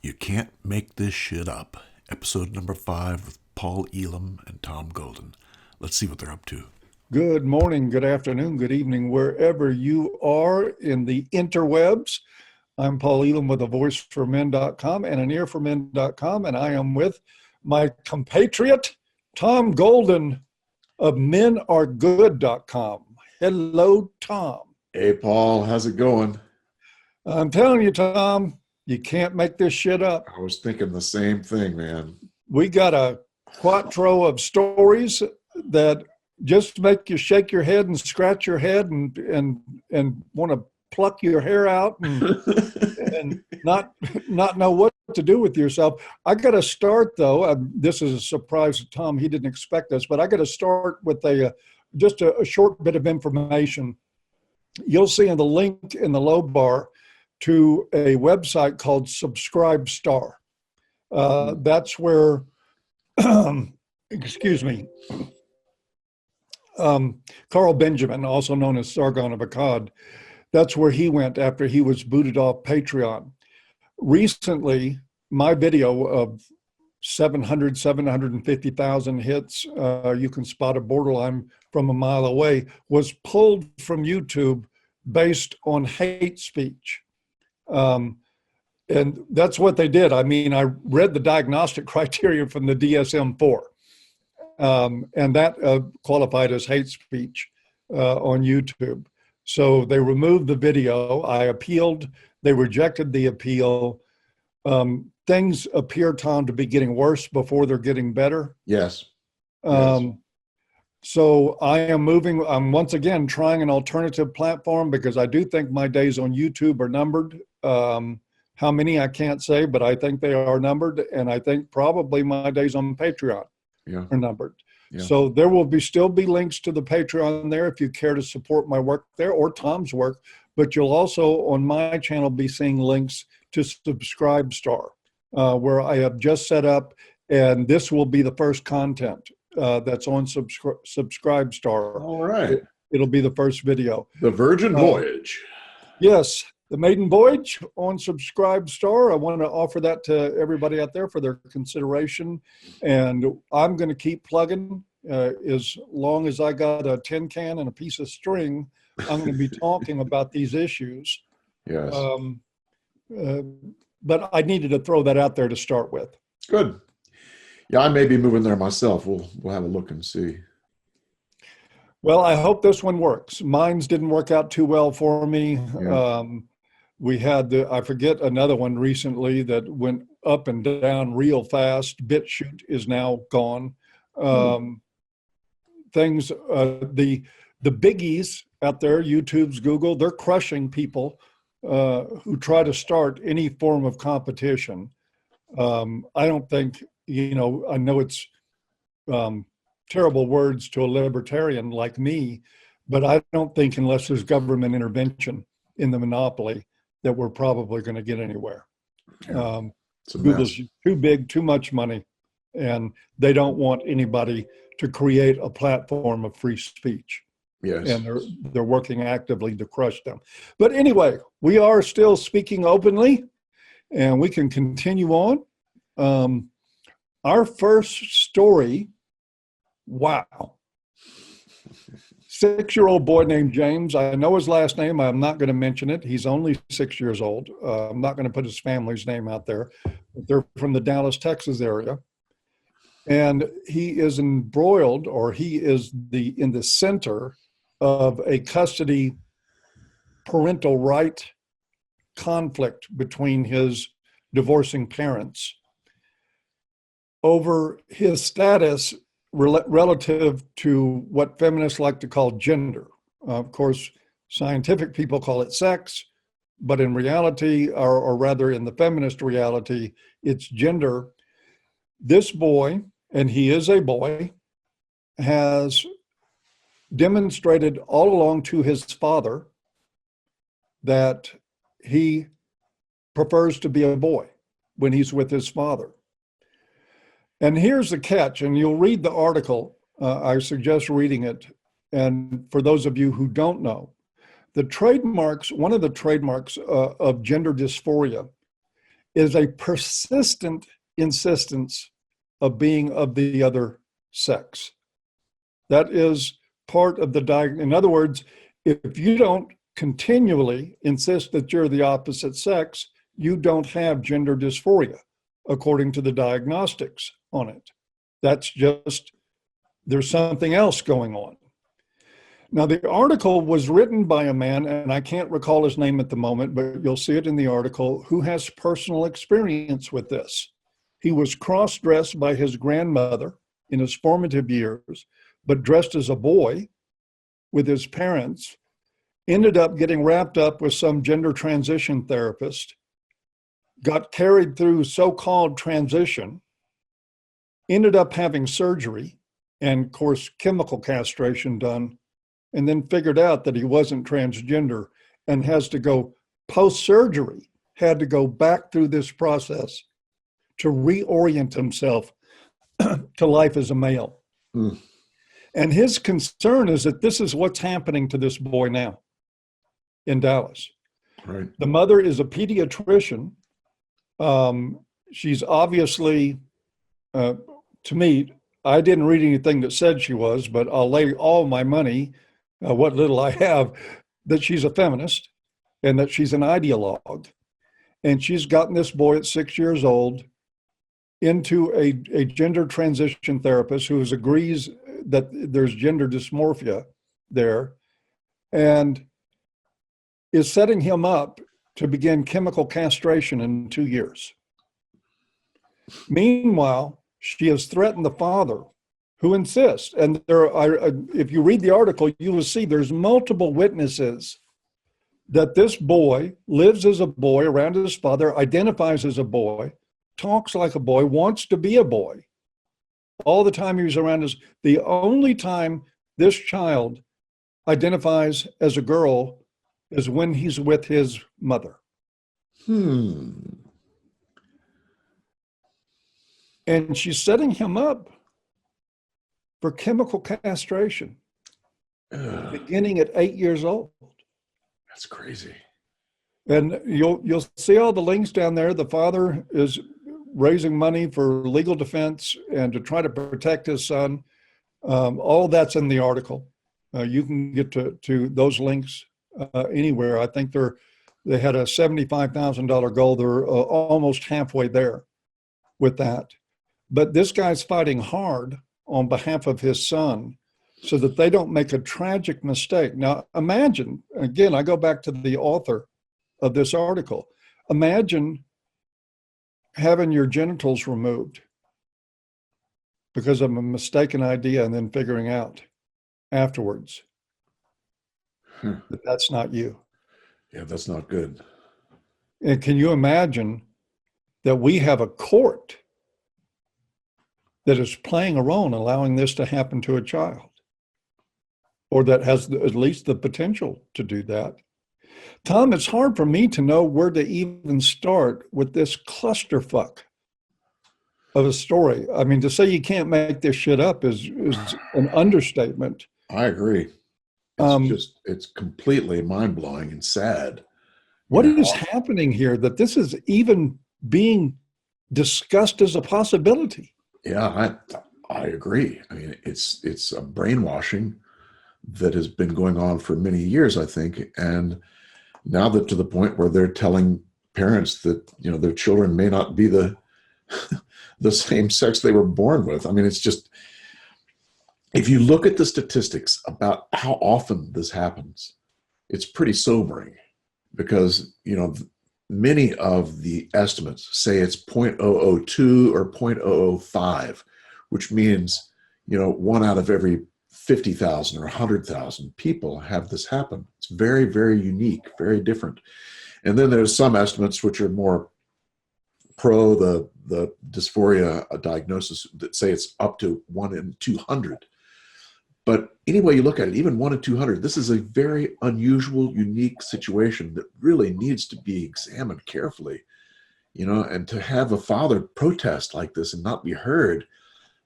You Can't Make This Shit Up, episode number 5 with Paul Elam and Tom Golden. Let's see what they're up to. Good morning, good afternoon, good evening, wherever you are in the interwebs. I'm Paul Elam with a voice for men.com and an ear for men.com, and I am with my compatriot, Tom Golden of MenAreGood.com. Hello, Tom. Hey, Paul, how's it going? I'm telling you, Tom, you can't make this shit up. I was thinking the same thing, man. We got a quattro of stories that just make you shake your head and scratch your head and want to pluck your hair out and not know what to do with yourself. I got to start though. This is a surprise to Tom. He didn't expect this, but I got to start with just a short bit of information. You'll see in the link in the low bar to a website called Subscribe Star. That's where, excuse me, Carl Benjamin, also known as Sargon of Akkad, that's where he went after he was booted off Patreon. Recently, my video of 750,000 hits, you can spot a borderline from a mile away, was pulled from YouTube based on hate speech. And that's what they did. I mean, I read the diagnostic criteria from the DSM-4. And that qualified as hate speech on YouTube. So they removed the video. I appealed. They rejected the appeal. Things appear, Tom, to be getting worse before they're getting better. Yes. So I am moving. I'm once again trying an alternative platform because I do think my days on YouTube are numbered. How many, I can't say, but I think they are numbered. And I think probably my days on Patreon are numbered. Yeah. So there will still be links to the Patreon there if you care to support my work there or Tom's work. But you'll also on my channel be seeing links to Subscribe Star, where I have just set up, and this will be the first content that's on Subscribe Star. All right. It'll be the first video. The Virgin Voyage. Yes. The maiden voyage on Subscribe Star. I want to offer that to everybody out there for their consideration. And I'm going to keep plugging as long as I got a tin can and a piece of string. I'm going to be talking about these issues. Yes. But I needed to throw that out there to start with. Good. Yeah, I may be moving there myself. We'll have a look and see. Well, I hope this one works. Mine's didn't work out too well for me. Yeah. We had I forget another one recently that went up and down real fast. BitChute is now gone. Things, the biggies out there, YouTube's, Google, they're crushing people who try to start any form of competition. I don't think, I know it's terrible words to a libertarian like me, but I don't think unless there's government intervention in the monopoly that we're probably going to get anywhere. Google's too big, too much money, and they don't want anybody to create a platform of free speech. Yes. And they're working actively to crush them. But anyway, we are still speaking openly, and we can continue on. Our first story, wow. 6-year-old boy named James. I know his last name. I'm not going to mention it. He's only 6 years old. I'm not going to put his family's name out there. They're from the Dallas, Texas area. And he is embroiled, or he is in the center of a custody parental right conflict between his divorcing parents over his status relative to what feminists like to call gender. Of course, scientific people call it sex, but in reality, or rather in the feminist reality, it's gender. This boy, and he is a boy, has demonstrated all along to his father that he prefers to be a boy when he's with his father. And here's the catch, and you'll read the article. I suggest reading it. And for those of you who don't know, one of the trademarks of gender dysphoria is a persistent insistence of being of the other sex. That is part of the diagnosis. In other words, if you don't continually insist that you're the opposite sex, you don't have gender dysphoria, according to the diagnostics on it. That's just, there's something else going on. Now, the article was written by a man, and I can't recall his name at the moment, but you'll see it in the article, who has personal experience with this. He was cross-dressed by his grandmother in his formative years, but dressed as a boy with his parents, ended up getting wrapped up with some gender transition therapist, got carried through so-called transition, ended up having surgery, and of course, chemical castration done, and then figured out that he wasn't transgender and has to go post-surgery, had to go back through this process to reorient himself to life as a male. Mm. And his concern is that this is what's happening to this boy now in Dallas. Right. The mother is a pediatrician. She's obviously, to me, I didn't read anything that said she was, but I'll lay all my money, what little I have, that she's a feminist and that she's an ideologue. And she's gotten this boy at 6 years old into a gender transition therapist who agrees that there's gender dysmorphia there, and is setting him up to begin chemical castration in 2 years. Meanwhile, she has threatened the father, who insists, and there are, if you read the article, you will see there's multiple witnesses that this boy lives as a boy around his father, identifies as a boy, talks like a boy, wants to be a boy. All the time he was around us. The only time this child identifies as a girl is when he's with his mother. And she's setting him up for chemical castration, beginning at 8 years old. That's crazy. And you'll see all the links down there. The father is raising money for legal defense and to try to protect his son. All that's in the article. You can get to those links anywhere. I think they had a $75,000 goal. They're almost halfway there with that. But this guy's fighting hard on behalf of his son so that they don't make a tragic mistake. Now, imagine, again, I go back to the author of this article. Imagine having your genitals removed because of a mistaken idea and then figuring out afterwards that that's not you. Yeah, that's not good. And can you imagine that we have a court that is playing a role in allowing this to happen to a child, or that has at least the potential to do that? Tom, it's hard for me to know where to even start with this clusterfuck of a story. I mean, to say you can't make this shit up is an understatement. I agree. It's completely mind-blowing and sad. What is happening here that this is even being discussed as a possibility? Yeah, I agree. I mean, it's a brainwashing that has been going on for many years, I think. And now that to the point where they're telling parents that, their children may not be the same sex they were born with. I mean, it's just, if you look at the statistics about how often this happens, it's pretty sobering because, many of the estimates say it's 0.002 or 0.005, which means, 1 out of every 50,000 or 100,000 people have this happen. It's very, very unique, very different. And then there's some estimates which are more pro the dysphoria diagnosis that say it's up to 1 in 200. But any way you look at it, even 1 in 200, this is a very unusual, unique situation that really needs to be examined carefully, and to have a father protest like this and not be heard,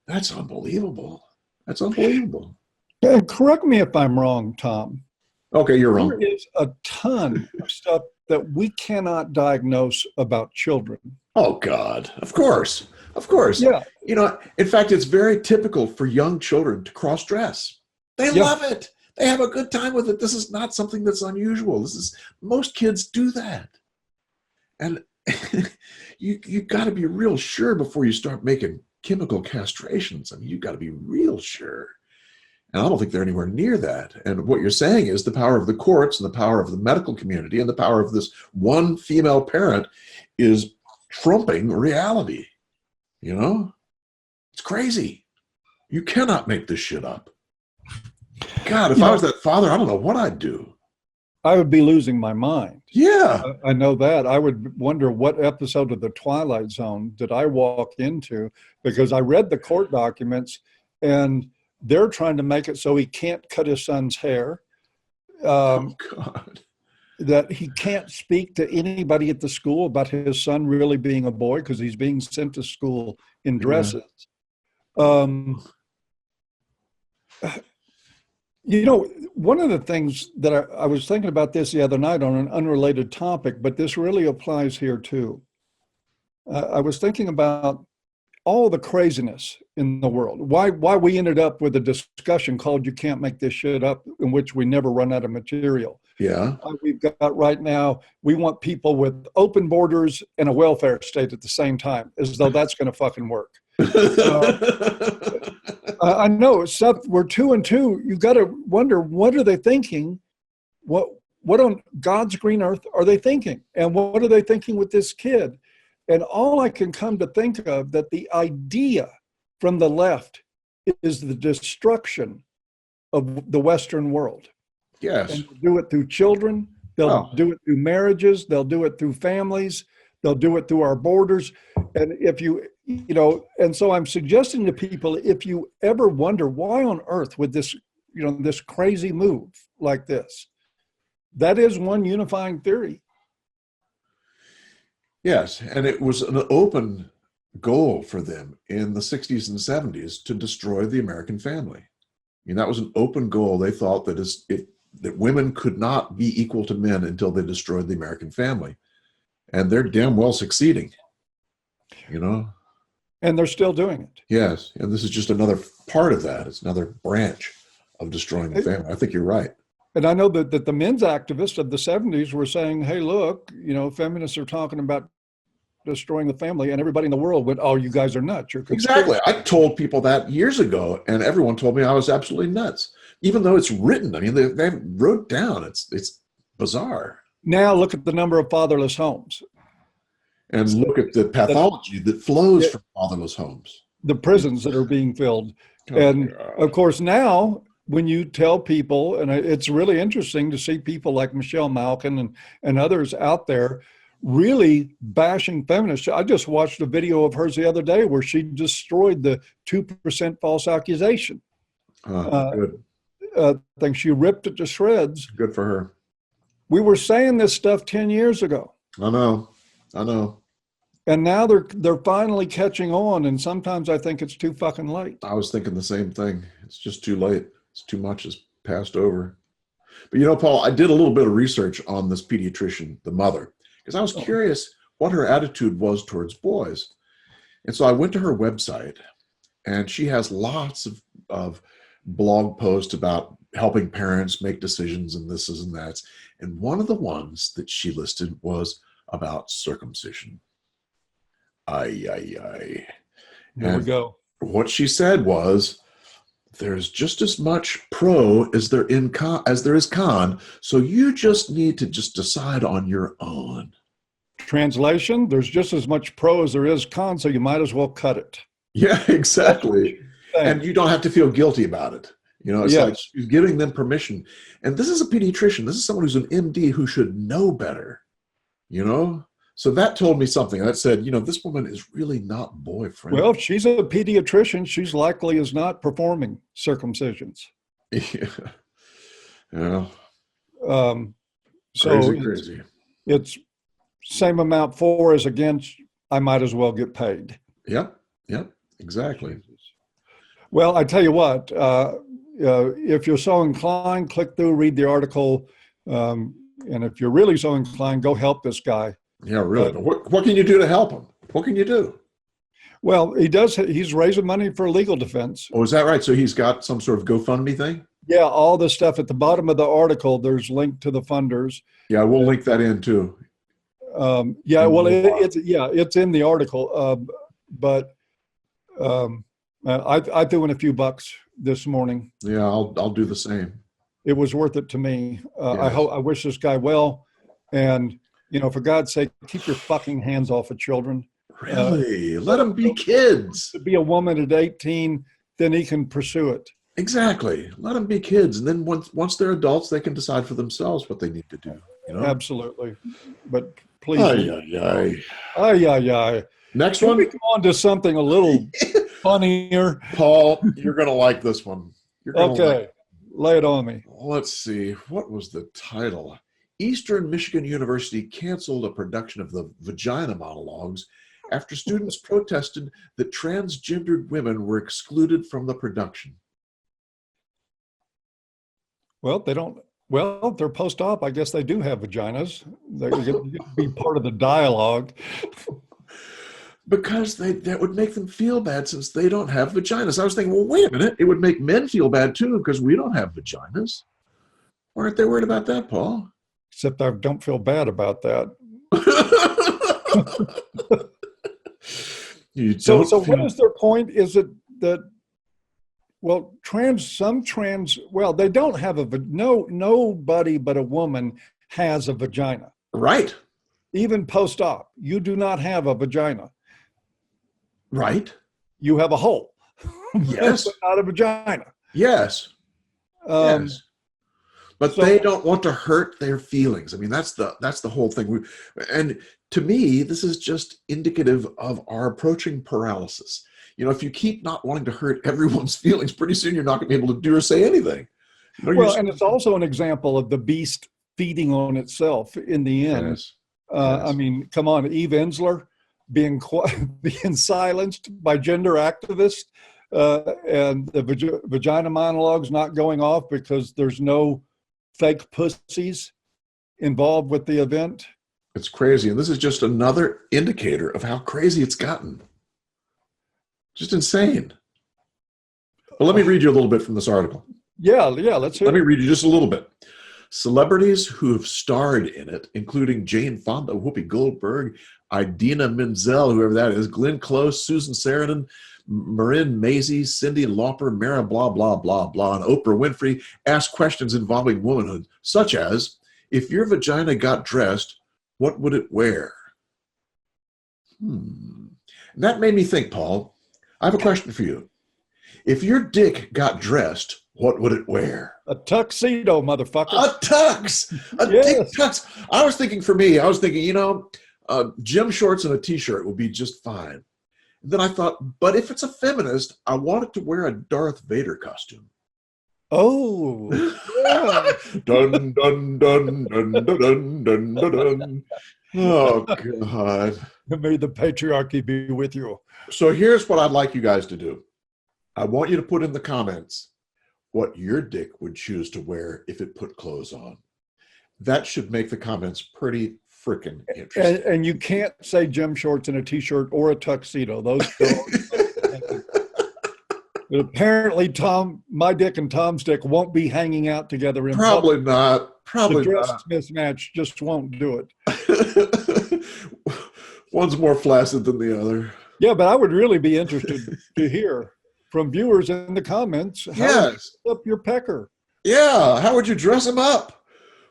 that's unbelievable. That's unbelievable. Correct me if I'm wrong, Tom, Okay, you're There wrong. is a ton of stuff that we cannot diagnose about children. Oh God, of course, of course. Yeah, In fact, it's very typical for young children to cross-dress. They yeah. love it. They have a good time with it. This is not something that's unusual. Most kids do that. And you got to be real sure before you start making chemical castrations. I mean, you got to be real sure. And I don't think they're anywhere near that. And what you're saying is the power of the courts and the power of the medical community and the power of this one female parent is trumping reality. It's crazy. You cannot make this shit up. God, if I was that father, I don't know what I'd do. I would be losing my mind. Yeah. I know that. I would wonder what episode of The Twilight Zone did I walk into, because I read the court documents and they're trying to make it so he can't cut his son's hair, Oh God. that he can't speak to anybody at the school about his son really being a boy because he's being sent to school in dresses. One of the things that I was thinking about this the other night on an unrelated topic, but this really applies here too. I was thinking about all the craziness in the world. Why we ended up with a discussion called "You Can't Make This Shit Up," in which we never run out of material. Yeah. We've got right now, we want people with open borders and a welfare state at the same time, as though that's going to fucking work. I know stuff. We're 2 and 2. You got to wonder, what are they thinking? What on God's green earth are they thinking? And what are they thinking with this kid? And all I can come to think of, that the idea from the left is the destruction of the Western world. Yes. And they'll do it through children. They'll do it through marriages. They'll do it through families. They'll do it through our borders. And and so I'm suggesting to people, if you ever wonder why on earth would this, this crazy move like this, that is one unifying theory. Yes. And it was an open goal for them in the 60s and 70s to destroy the American family. I mean, that was an open goal. They thought that women could not be equal to men until they destroyed the American family. And they're damn well succeeding, And they're still doing it. Yes. And this is just another part of that. It's another branch of destroying the family. I think you're right. And I know that the men's activists of the 70s were saying, hey, look, feminists are talking about destroying the family, and everybody in the world went, oh, you guys are nuts. You're Exactly. I told people that years ago, and everyone told me I was absolutely nuts, even though it's written. I mean, they wrote down. It's bizarre. Now look at the number of fatherless homes. And look at the pathology that flows from fatherless homes. The prisons that are being filled. And of course, now when you tell people, and it's really interesting to see people like Michelle Malkin and others out there really bashing feminists. I just watched a video of hers the other day where she destroyed the 2% false accusation. Good. Thing. She ripped it to shreds. Good for her. We were saying this stuff 10 years ago. I know. And now they're finally catching on, and sometimes I think it's too fucking late. I was thinking the same thing. It's just too late. It's too much has passed over. But Paul, I did a little bit of research on this pediatrician, the mother, because I was curious what her attitude was towards boys. And so I went to her website, and she has lots of blog posts about helping parents make decisions and this and that. And one of the ones that she listed was about circumcision. There we go. What she said was, there's just as much pro as there is con, so you just need to just decide on your own. Translation, there's just as much pro as there is con, so you might as well cut it. Yeah, exactly. And you don't have to feel guilty about it. It's like she's giving them permission. And this is a pediatrician. This is someone who's an MD who should know better, So that told me something. That said, this woman is really not boy-friendly. Well, if she's a pediatrician, she's likely is not performing circumcisions. Yeah. So crazy. It's same amount for as against, I might as well get paid. Yep, exactly. Well, I tell you what, if you're so inclined, click through, read the article. And if you're really so inclined, go help this guy. Yeah, really. But what can you do to help him? What can you do? Well, he's raising money for legal defense. Oh, is that right? So he's got some sort of GoFundMe thing? Yeah, all the stuff at the bottom of the article, there's linked to the funders. Yeah, we'll link that in too. Yeah, well, it's in the article. But I threw in a few bucks this morning. Yeah, I'll do the same. It was worth it to me. Yes. I wish this guy well, and for God's sake, keep your fucking hands off of children. Really? Let them be kids. To be a woman at 18, then he can pursue it. Exactly. Let them be kids, and then once they're adults, they can decide for themselves what they need to do. Absolutely. But please. Ay. Next Can one. we go on to something a little funnier? Paul, you're going to like this one. Okay. Lay it on me. Let's see. What was the title? Eastern Michigan University canceled a production of the Vagina Monologues after students protested that transgendered women were excluded from the production. Well, they don't. Well, they're post-op. I guess they do have vaginas. They get to be part of the dialogue. Because that would make them feel bad since they don't have vaginas. I was thinking, well, wait a minute. It would make men feel bad too because we don't have vaginas. Why aren't they worried about that, Paul? Except I don't feel bad about that. So what is their point? Is it that, well, they don't have nobody but a woman has a vagina. Right. Even post-op, you do not have a vagina. Right. You have a hole. Yes. But not a vagina. Yes. Yes. But they don't want to hurt their feelings. I mean, that's the whole thing. And to me, this is just indicative of our approaching paralysis. If you keep not wanting to hurt everyone's feelings, pretty soon you're not going to be able to do or say anything. And it's also an example of the beast feeding on itself in the end. Yes. I mean, come on, Eve Ensler being silenced by gender activists, and the Vagina Monologues not going off because there's no fake pussies involved with the event. It's crazy. And this is just another indicator of how crazy it's gotten. Just insane. Well, let me read you a little bit from this article. Yeah, let's hear it. Let me read you just a little bit. Celebrities who have starred in it, including Jane Fonda, Whoopi Goldberg, Idina Menzel, whoever that is, Glenn Close, Susan Sarandon, Marin Mazzie, Cyndi Lauper, Mara blah, blah, blah, blah, and Oprah Winfrey ask questions involving womanhood, such as, if your vagina got dressed, what would it wear? And that made me think, Paul, I have a question for you. If your dick got dressed, what would it wear? A tuxedo, motherfucker. A tux. Dick tux. I was thinking, gym shorts and a t-shirt would be just fine. And then I thought, but if it's a feminist, I want it to wear a Darth Vader costume. Oh. Yeah. Dun, dun, dun, dun, dun, dun, dun, dun, dun. Oh, God. May the patriarchy be with you. So here's what I'd like you guys to do. I want you to put in the comments what your dick would choose to wear if it put clothes on. That should make the comments pretty freaking interesting. And you can't say gym shorts and a t-shirt or a tuxedo. Those but apparently my dick and Tom's dick won't be hanging out together in Probably public. not. Probably the dress not. mismatch just won't do it. One's more flaccid than the other. Yeah, but I would really be interested to hear from viewers in the comments how you up your pecker. Yeah, how would you dress him up?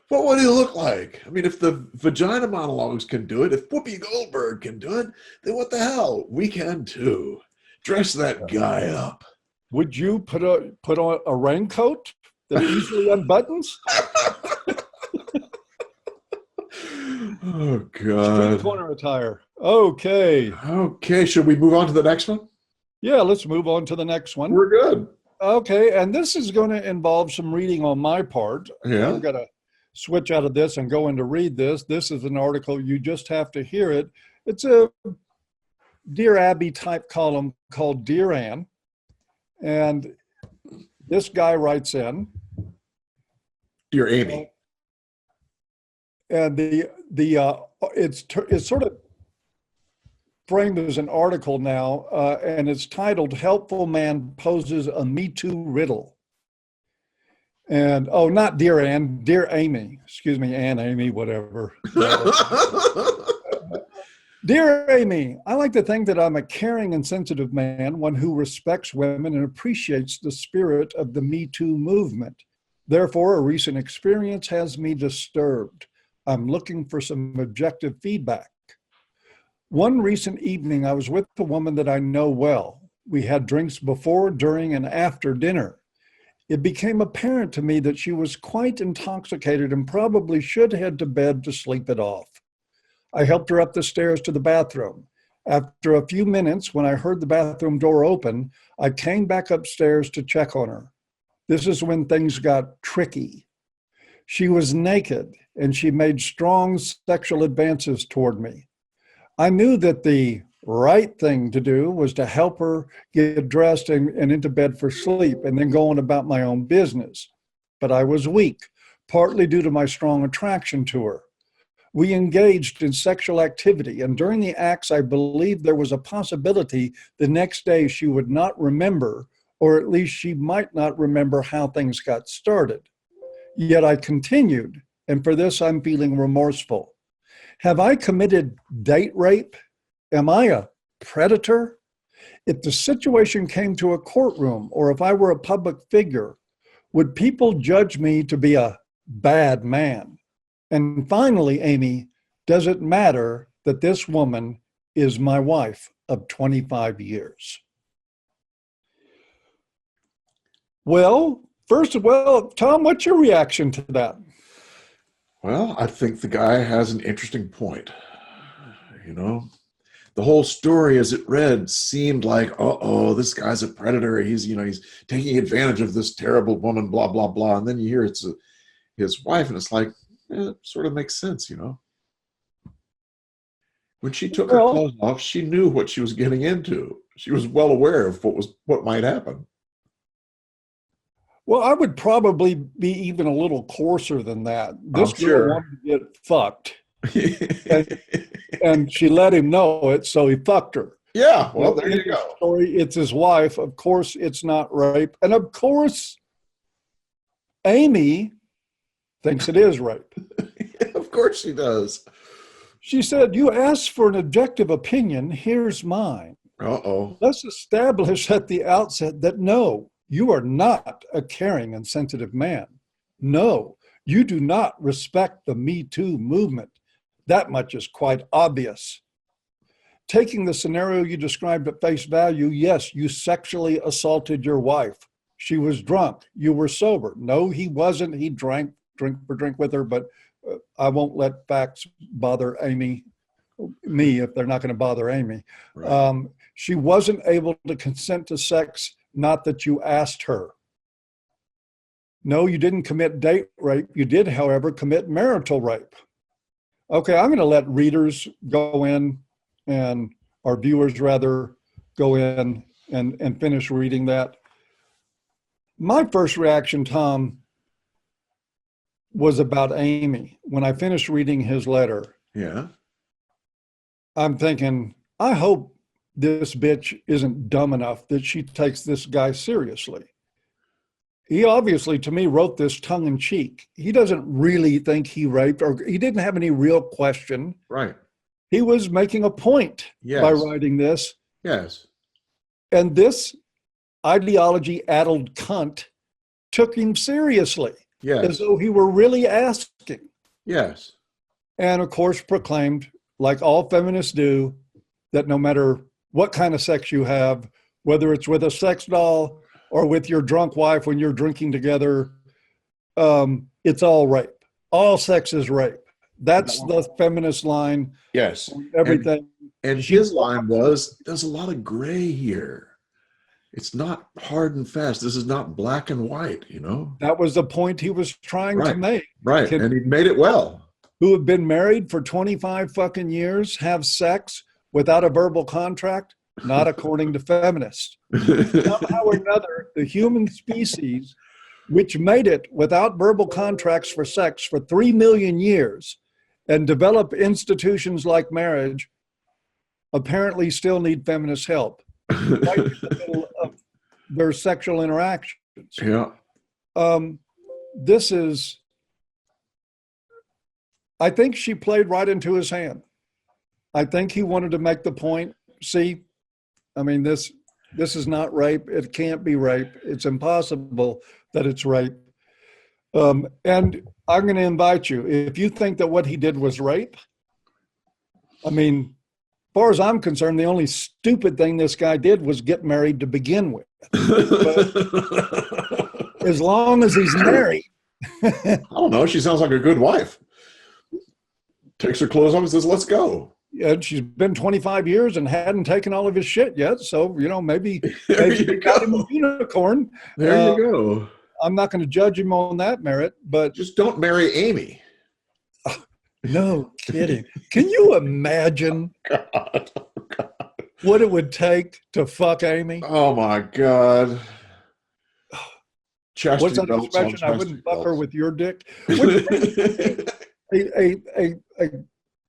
What would he look like? I mean, if the Vagina Monologues can do it, if Whoopi Goldberg can do it, then what the hell? We can too. Dress that guy up. Would you put on a raincoat that easily unbuttons? Oh, God. Street corner attire. Okay. Okay, should we move on to the next one? Yeah, let's move on to the next one. We're good. Okay, and this is going to involve some reading on my part. Yeah. I'm going to switch out of this and go in to read this. This is an article. You just have to hear it. It's a Dear Abby type column called Dear Anne. And this guy writes in, Dear Amy. and it's sort of framed as an article now, and it's titled "Helpful Man Poses a Me Too Riddle." And not dear Ann, dear Amy. Excuse me, Ann, Amy, whatever. Dear Amy, I like to think that I'm a caring and sensitive man, one who respects women and appreciates the spirit of the Me Too movement. Therefore, a recent experience has me disturbed. I'm looking for some objective feedback. One recent evening, I was with a woman that I know well. We had drinks before, during, and after dinner. It became apparent to me that she was quite intoxicated and probably should head to bed to sleep it off. I helped her up the stairs to the bathroom. After a few minutes, when I heard the bathroom door open, I came back upstairs to check on her. This is when things got tricky. She was naked and she made strong sexual advances toward me. I knew that the right thing to do was to help her get dressed and into bed for sleep and then go on about my own business. But I was weak, partly due to my strong attraction to her. We engaged in sexual activity, and during the acts, I believed there was a possibility the next day she would not remember, or at least she might not remember how things got started. Yet I continued, and for this I'm feeling remorseful. Have I committed date rape? Am I a predator? If the situation came to a courtroom, or if I were a public figure, would people judge me to be a bad man? And finally, Amy, does it matter that this woman is my wife of 25 years? Well, first of all, Tom, what's your reaction to that? Well, I think the guy has an interesting point. You know, the whole story as it read seemed like, this guy's a predator. He's taking advantage of this terrible woman, blah, blah, blah. And then you hear it's his wife, and it's like, it sort of makes sense, When she took her clothes off, she knew what she was getting into. She was well aware of what might happen. Well, I would probably be even a little coarser than that. This girl wanted to get fucked, and she let him know it, so he fucked her. Yeah, well, there you go. Story, it's his wife. Of course, it's not rape, and of course, Amy thinks it is rape. Of course she does. She said, "You asked for an objective opinion. Here's mine. Let's establish at the outset that no, you are not a caring and sensitive man. No, you do not respect the Me Too movement. That much is quite obvious. Taking the scenario you described at face value, yes, you sexually assaulted your wife. She was drunk. You were sober. No, he wasn't. He drank drink with her, but I won't let facts bother me if they're not going to bother Amy. Right. She wasn't able to consent to sex, not that you asked her. No, you didn't commit date rape. You did, however, commit marital rape." Okay, I'm going to let readers go in, and our viewers rather go in and finish reading that. My first reaction, Tom, was about Amy. When I finished reading his letter, I'm thinking, I hope this bitch isn't dumb enough that she takes this guy seriously. He obviously, to me, wrote this tongue in cheek. He doesn't really think he raped, or he didn't have any real question. Right. He was making a point by writing this. Yes. And this ideology-addled cunt took him seriously. Yes. As though he were really asking. Yes. And of course proclaimed, like all feminists do, that no matter what kind of sex you have, whether it's with a sex doll or with your drunk wife when you're drinking together, it's all rape. All sex is rape. That's the feminist line. Yes. Everything. And his line was, there's a lot of gray here. It's not hard and fast. This is not black and white, That was the point he was trying to make. Right. And he made it well. Who have been married for 25 fucking years have sex without a verbal contract? not according to feminists. Somehow or another, the human species, which made it without verbal contracts for sex for 3 million years and developed institutions like marriage, apparently still need feminist help right in the middle of their sexual interactions. Yeah. This is, I think she played right into his hand. I think he wanted to make the point, see, I mean, this is not rape. It can't be rape. It's impossible that it's rape. And I'm going to invite you, if you think that what he did was rape, I mean, as far as I'm concerned, the only stupid thing this guy did was get married to begin with. But as long as he's married. I don't know. She sounds like a good wife. Takes her clothes off and says, let's go. Yeah, she's been 25 years and hadn't taken all of his shit yet. So, you know, maybe you got him a unicorn. There you go. I'm not going to judge him on that merit, but just don't marry Amy. No kidding. Can you imagine what it would take to fuck Amy? Oh my God. What's that expression? I wouldn't fuck her with your dick. A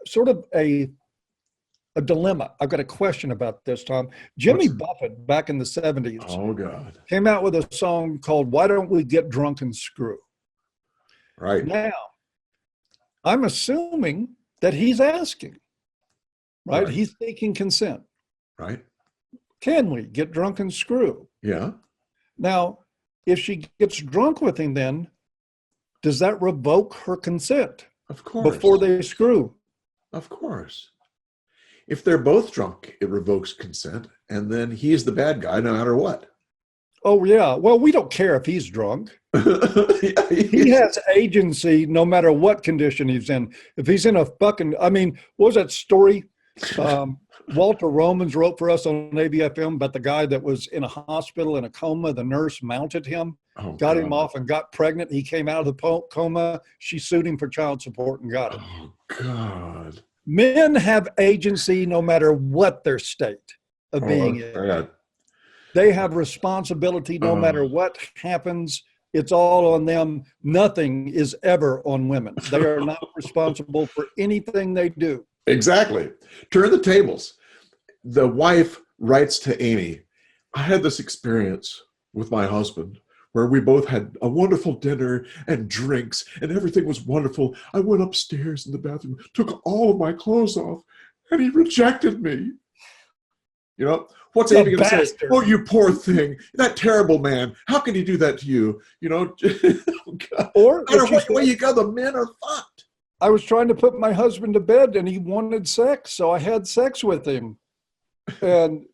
sort of a dilemma. I've got a question about this, Tom. Jimmy Buffett back in the 70s came out with a song called Why Don't We Get Drunk and Screw? Right. Now, I'm assuming that he's asking, right? He's seeking consent. Right. Can we get drunk and screw? Yeah. Now, if she gets drunk with him, then does that revoke her consent? Of course. Before they screw? Of course. If they're both drunk, it revokes consent, and then he's the bad guy no matter what. Oh, yeah. Well, we don't care if he's drunk. Yeah, he has agency no matter what condition he's in. If he's in a fucking, I mean, what was that story Walter Romans wrote for us on ABFM about the guy that was in a hospital in a coma? The nurse mounted him, got him off and got pregnant. He came out of the coma. She sued him for child support and got it. Oh, God. Men have agency no matter what their state of being in. Bad. They have responsibility no matter what happens. It's all on them. Nothing is ever on women. They are not responsible for anything they do. Exactly. Turn the tables. The wife writes to Amy, I had this experience with my husband where we both had a wonderful dinner and drinks and everything was wonderful. I went upstairs in the bathroom, took all of my clothes off, and he rejected me. You know, what's Amy going to say? Oh, you poor thing. That terrible man. How can he do that to you? You know, or no matter what way you go, the men are fucked. I was trying to put my husband to bed and he wanted sex, so I had sex with him. And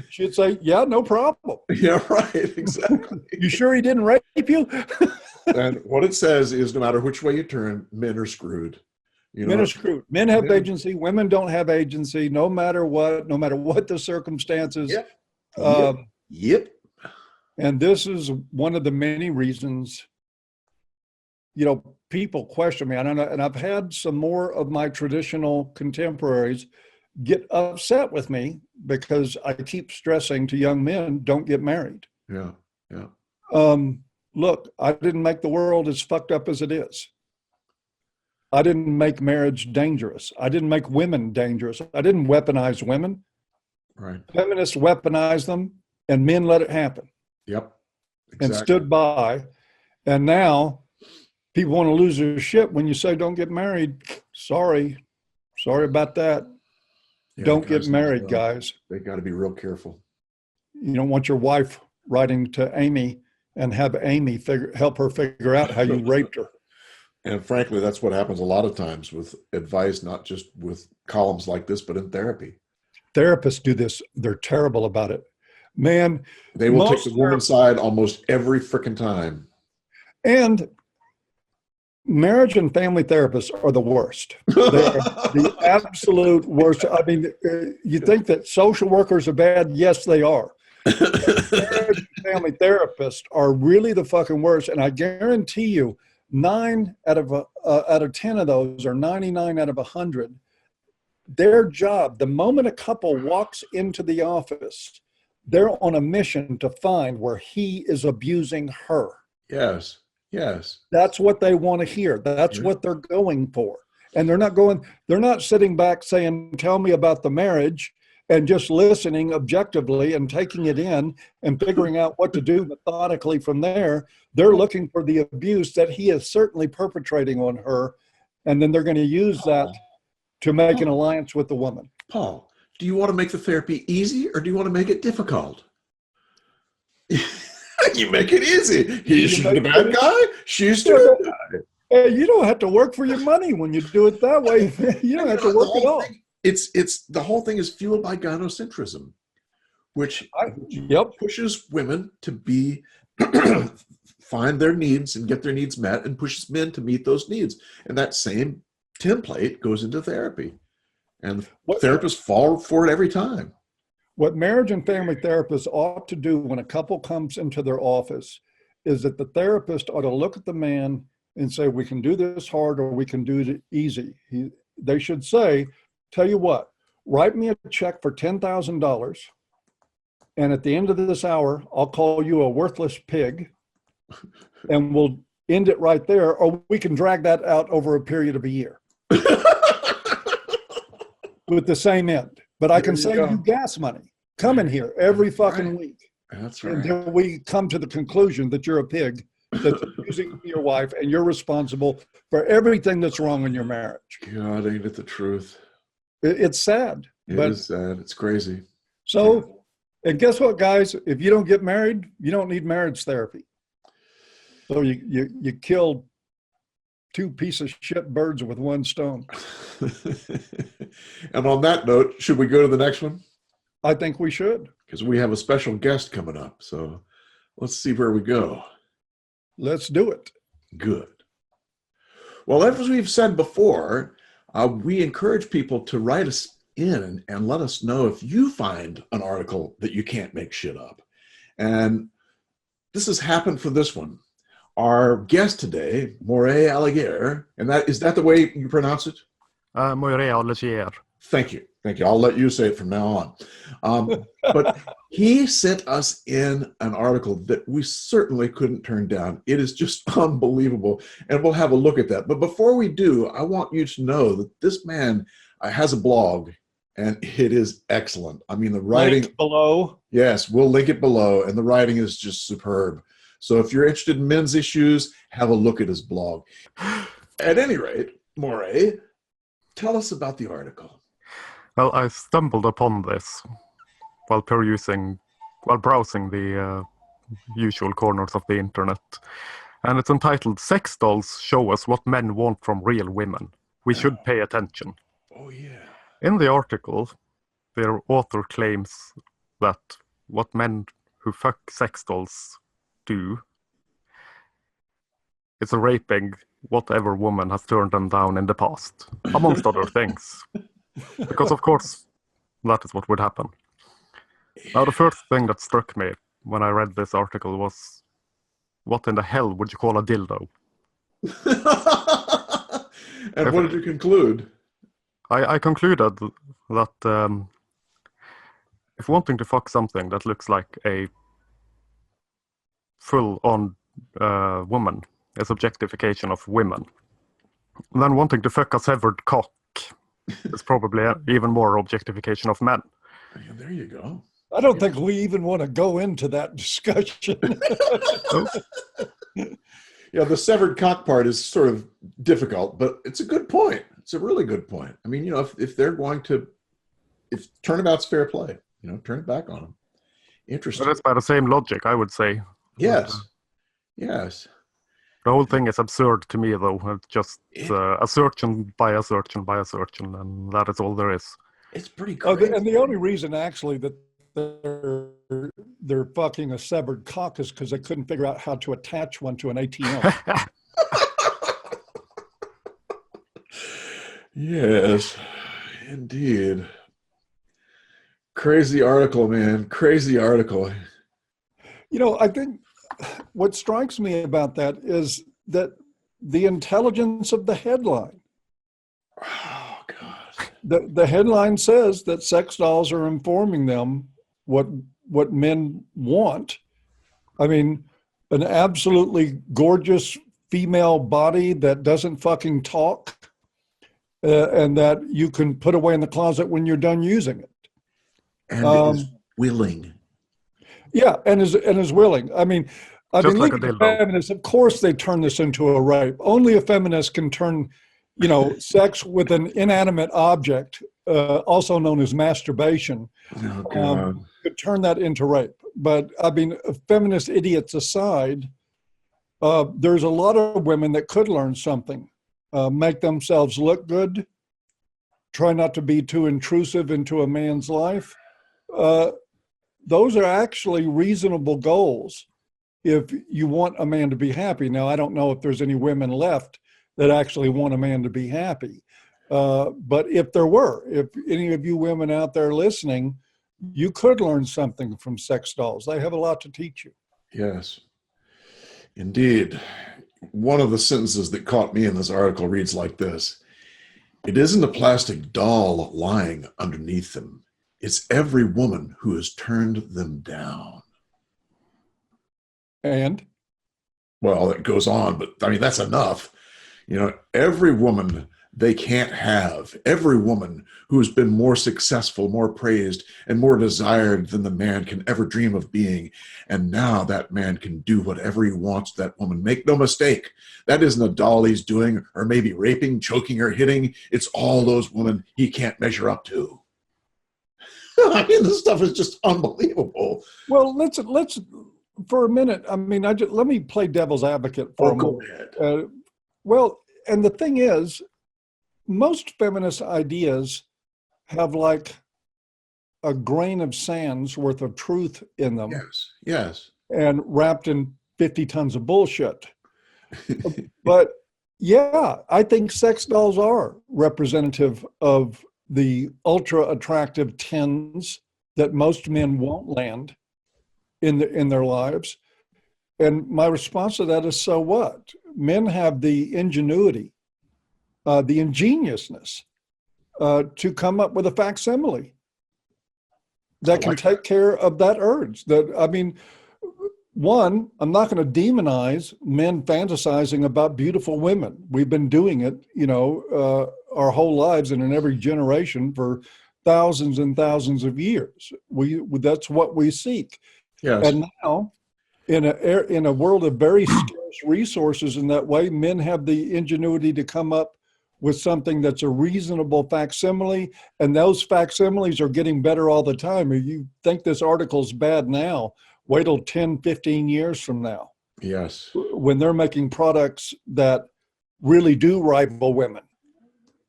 she'd say, yeah, no problem. Yeah, right. Exactly. You sure he didn't rape you? And what it says is no matter which way you turn, men are screwed. You know? Men are screwed. Men have agency. Women don't have agency, no matter what the circumstances. Yep. Yep. And this is one of the many reasons, you know, people question me. And I've had some more of my traditional contemporaries get upset with me because I keep stressing to young men, don't get married. Yeah. Yeah. Look, I didn't make the world as fucked up as it is. I didn't make marriage dangerous. I didn't make women dangerous. I didn't weaponize women. Right. Feminists weaponized them and men let it happen. Yep. Exactly. And stood by. And now people want to lose their shit when you say don't get married. Sorry about that. Yeah, don't get married, guys. They got to be real careful. You don't want your wife writing to Amy and have Amy help her figure out how you raped her. And frankly, that's what happens a lot of times with advice, not just with columns like this, but in therapy. Therapists do this. They're terrible about it. Man. They will take the woman's side almost every frickin' time. And marriage and family therapists are the worst. They are the absolute worst. I mean, you think that social workers are bad? Yes, they are. Marriage and family therapists are really the fucking worst. And I guarantee you, 9 out of 10 of those, or 99 out of 100, Their job, the moment a couple walks into the office, they're on a mission to find where he is abusing her. Yes. Yes. That's what they want to hear. That's what they're going for. And they're not sitting back saying, tell me about the marriage, and just listening objectively and taking it in and figuring out what to do methodically from there. They're looking for the abuse that he is certainly perpetrating on her. And then they're going to use that to make an alliance with the woman. Paul, do you want to make the therapy easy or do you want to make it difficult? You make it easy. He's the bad guy. She's the good guy. Hey, you don't have to work for your money when you do it that way. You don't have to work at all. It's the whole thing is fueled by gynocentrism, which pushes women to be find their needs and get their needs met, and pushes men to meet those needs. And that same template goes into therapy, and therapists fall for it every time. What marriage and family therapists ought to do when a couple comes into their office is that the therapist ought to look at the man and say, we can do this hard or we can do it easy. They should say, tell you what, write me a check for $10,000. And at the end of this hour, I'll call you a worthless pig, and we'll end it right there. Or we can drag that out over a period of a year with the same end. But I can save you gas money. Come in here every fucking week. That's right. Until we come to the conclusion that you're a pig, that's abusing your wife, and you're responsible for everything that's wrong in your marriage. God, ain't it the truth? It's sad. It is sad. It's crazy. So, and guess what, guys? If you don't get married, you don't need marriage therapy. So you killed two piece of shit birds with one stone. And on that note, should we go to the next one? I think we should. Because we have a special guest coming up. So let's see where we go. Let's do it. Good. Well, as we've said before, we encourage people to write us in and let us know if you find an article that you can't make shit up. And this has happened for this one. Our guest today, Moiret Allegiere, and is that the way you pronounce it? Moiret Allegiere. Thank you. Thank you. I'll let you say it from now on. But he sent us in an article that we certainly couldn't turn down. It is just unbelievable. And we'll have a look at that. But before we do, I want you to know that this man has a blog, and it is excellent. I mean, the writing Link below. Yes, we'll link it below. And the writing is just superb. So if you're interested in men's issues, have a look at his blog. At any rate, Moiret, tell us about the article. Well, I stumbled upon this while browsing the usual corners of the internet. And it's entitled, "Sex Dolls Show Us What Men Want from Real Women. We Should Pay Attention." Oh, yeah. In the article, their author claims that what men who fuck sex dolls do is raping whatever woman has turned them down in the past, amongst other things. Because, of course, that is what would happen. Now, the first thing that struck me when I read this article was, what in the hell would you call a dildo? And what did you conclude? I concluded that if wanting to fuck something that looks like a full-on woman is objectification of women, then wanting to fuck a severed cock is probably even more objectification of men. Yeah, there you go. I don't think we even want to go into that discussion. Yeah, the severed cock part is sort of difficult, but it's a good point. It's a really good point. I mean, you know, if they're going to, if turnabout's fair play, you know, turn it back on them. Interesting. But it's by the same logic, I would say. Yes. Yes. The whole thing is absurd to me, though. It's just assertion by assertion by assertion, and that is all there is. It's pretty crazy. And the only reason, actually, that they're fucking a severed cock is because they couldn't figure out how to attach one to an ATM. Yes, indeed. Crazy article, man. Crazy article. You know, I think what strikes me about that is that the intelligence of the headline. Oh, God. the headline says that sex dolls are informing them what men want. I mean, an absolutely gorgeous female body that doesn't fucking talk, and that you can put away in the closet when you're done using it. And is willing. Yeah, and is willing. I mean, Just like a leaving dildo. feminists, of course, they turn this into a rape. Only a feminist can turn, sex with an inanimate object, also known as masturbation, Oh, God. could turn that into rape. But I mean, feminist idiots aside, there's a lot of women that could learn something, make themselves look good, try not to be too intrusive into a man's life. Those are actually reasonable goals if you want a man to be happy. Now, I don't know if there's any women left that actually want a man to be happy. But if there were, if any of you women out there listening, you could learn something from sex dolls. They have a lot to teach you. Yes, indeed. One of the sentences that caught me in this article reads like this: "It isn't a plastic doll lying underneath them. It's every woman who has turned them down." And Well, it goes on, but I mean, that's enough. Every woman they can't have, every woman who has been more successful, more praised, and more desired than the man can ever dream of being. And now that man can do whatever he wants to that woman. Make no mistake, that isn't a doll he's doing, or maybe raping, choking, or hitting. It's all those women he can't measure up to. I mean, this stuff is just unbelievable. well, let's for a minute. I mean, let me play devil's advocate for a Go moment. ahead. Well, and the thing is, most feminist ideas have like a grain of sand's worth of truth in them, Yes. and wrapped in 50 tons of bullshit. But yeah, I think sex dolls are representative of the ultra attractive tens that most men won't land in their lives. And my response to that is, so what? Men have the ingenuity, the ingeniousness to come up with a facsimile that can take care of that urge. One, I'm not going to demonize men fantasizing about beautiful women. We've been doing it, our whole lives and in every generation for thousands and thousands of years. That's what we seek. Yes. And now, in a world of very scarce resources in that way, men have the ingenuity to come up with something that's a reasonable facsimile, and those facsimiles are getting better all the time. If you think this article's bad now, wait till 10, 15 years from now. Yes. When they're making products that really do rival women.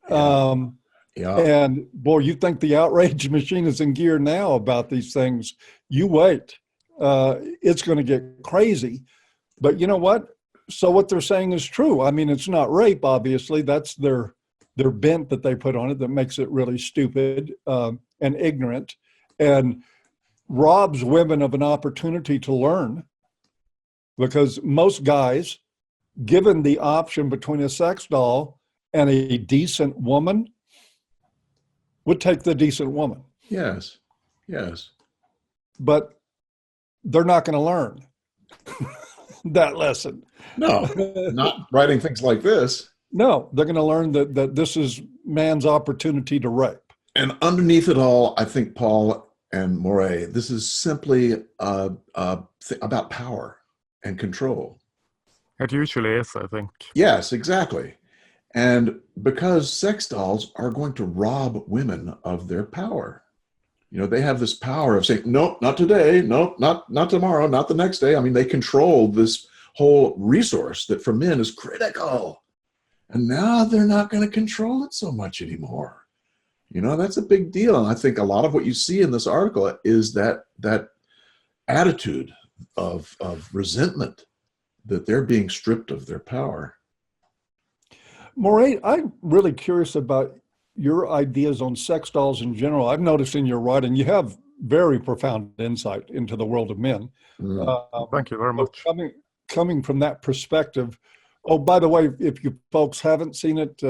Yeah. And boy, you think the outrage machine is in gear now about these things. You wait. It's going to get crazy. But you know what? So what they're saying is true. I mean, it's not rape, obviously. That's their bent that they put on it that makes it really stupid and ignorant, and robs women of an opportunity to learn. Because most guys, given the option between a sex doll and a decent woman, would take the decent woman. Yes. But they're not going to learn that lesson. No, not writing things like this. No, they're going to learn that this is man's opportunity to rape. And underneath it all, I think, Paul and Moiret, this is simply about power and control. It usually is, I think. Yes, exactly. And because sex dolls are going to rob women of their power. They have this power of saying, nope, not today. Nope, not tomorrow, not the next day. I mean, they control this whole resource that for men is critical. And now they're not going to control it so much anymore. That's a big deal. And I think a lot of what you see in this article is that attitude of resentment that they're being stripped of their power. Moiret, I'm really curious about your ideas on sex dolls in general. I've noticed in your writing, you have very profound insight into the world of men. Thank you very much. Coming from that perspective. Oh, by the way, if you folks haven't seen it,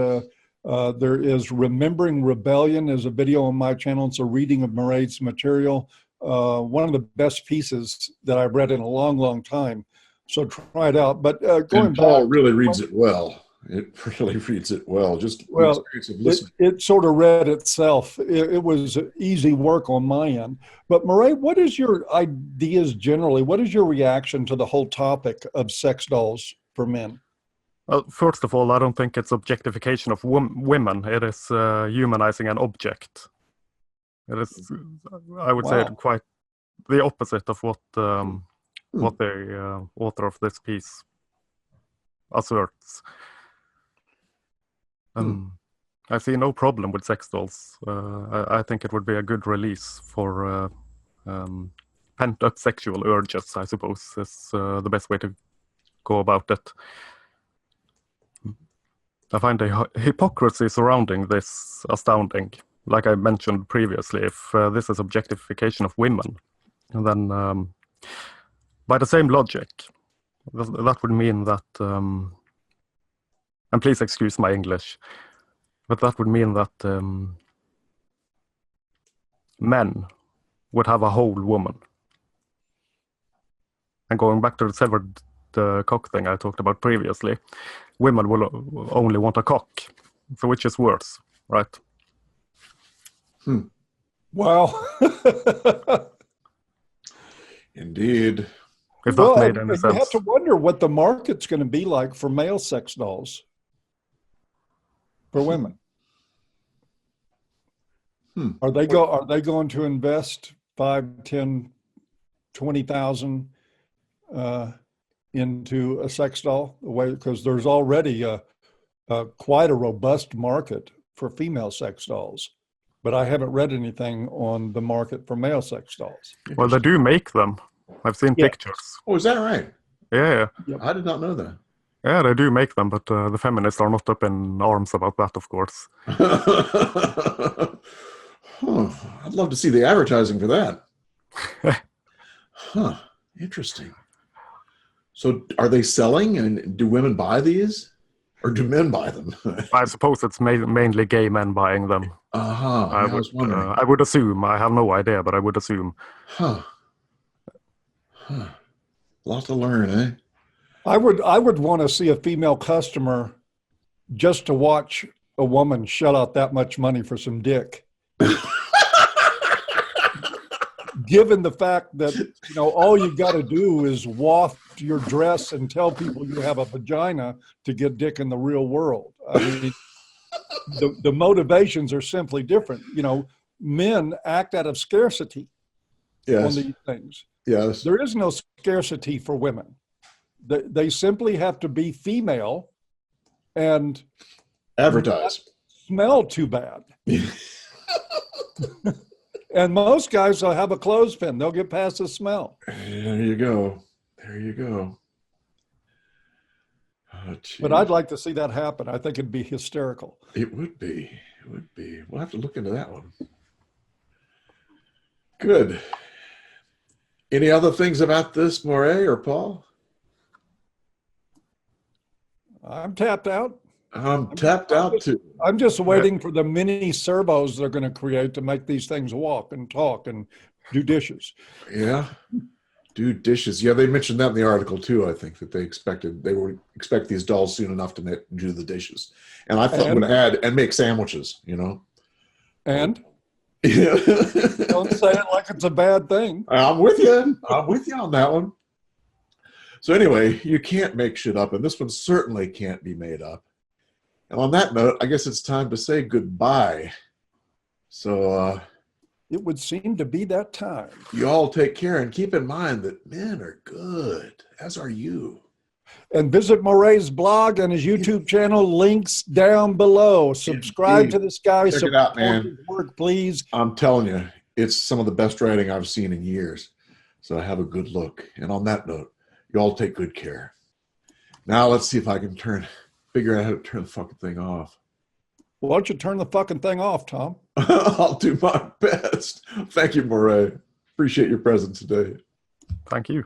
There is Remembering Rebellion is a video on my channel. It's a reading of Moiret's material. One of the best pieces that I've read in a long, long time. So try it out. But going and Paul back, really reads it well. It really reads it well. Just the well, experience of listening. it sort of read itself. It was easy work on my end. But Moiret, what is your ideas generally? What is your reaction to the whole topic of sex dolls for men? Well, first of all, I don't think it's objectification of women. It is humanizing an object. It is, I would say, quite the opposite of what the author of this piece asserts. I see no problem with sex dolls. I think it would be a good release for pent-up sexual urges, I suppose, is the best way to go about it. I find the hypocrisy surrounding this astounding. Like I mentioned previously, if this is objectification of women, then by the same logic, that would mean that, and please excuse my English, but that would mean that men would have a whole woman. And going back to the severed cock thing I talked about previously, women will only want a cock. So which is worse, right? Wow. Indeed. If that made any sense. You have to wonder what the market's going to be like for male sex dolls for women. Are they going to invest 5, 10, 20,000 into a sex doll? Because there's already quite a robust market for female sex dolls, but I haven't read anything on the market for male sex dolls. Well, they do make them. I've seen pictures. Oh, is that right? Yeah. Yep. I did not know that. Yeah, they do make them, but the feminists are not up in arms about that, of course. I'd love to see the advertising for that. Interesting. So are they selling, and do women buy these, or do men buy them? I suppose it's mainly gay men buying them. I was wondering. I would assume. I have no idea, but I would assume. Lot to learn, eh? I would want to see a female customer just to watch a woman shell out that much money for some dick. Given the fact that, all you've got to do is waft your dress and tell people you have a vagina to get dick in the real world. I mean, the motivations are simply different. Men act out of scarcity on these things. Yes. There is no scarcity for women. They simply have to be female and advertise. Smell too bad. And most guys will have a clothespin. They'll get past the smell. There you go. Oh, but I'd like to see that happen. I think it'd be hysterical. It would be. We'll have to look into that one. Good. Any other things about this, Moiret or Paul? I'm tapped out. I'm tapped out too. I'm just waiting for the mini servos they're going to create to make these things walk and talk and do dishes. Yeah, do dishes. Yeah, they mentioned that in the article too. I think that they would expect these dolls soon enough to do the dishes. And I thought would add and make sandwiches. And don't say it like it's a bad thing. I'm with you. I'm with you on that one. So anyway, you can't make shit up, and this one certainly can't be made up. And on that note, I guess it's time to say goodbye. So it would seem to be that time. You all take care, and keep in mind that men are good, as are you. And visit Moiret's blog and his YouTube channel, links down below. Subscribe to this guy. Check it out, man. His work, please. I'm telling you, it's some of the best writing I've seen in years. So have a good look. And on that note, you all take good care. Now let's see if I can figure out how to turn the fucking thing off. Well, why don't you turn the fucking thing off, Tom? I'll do my best. Thank you, Moiret. Appreciate your presence today. Thank you.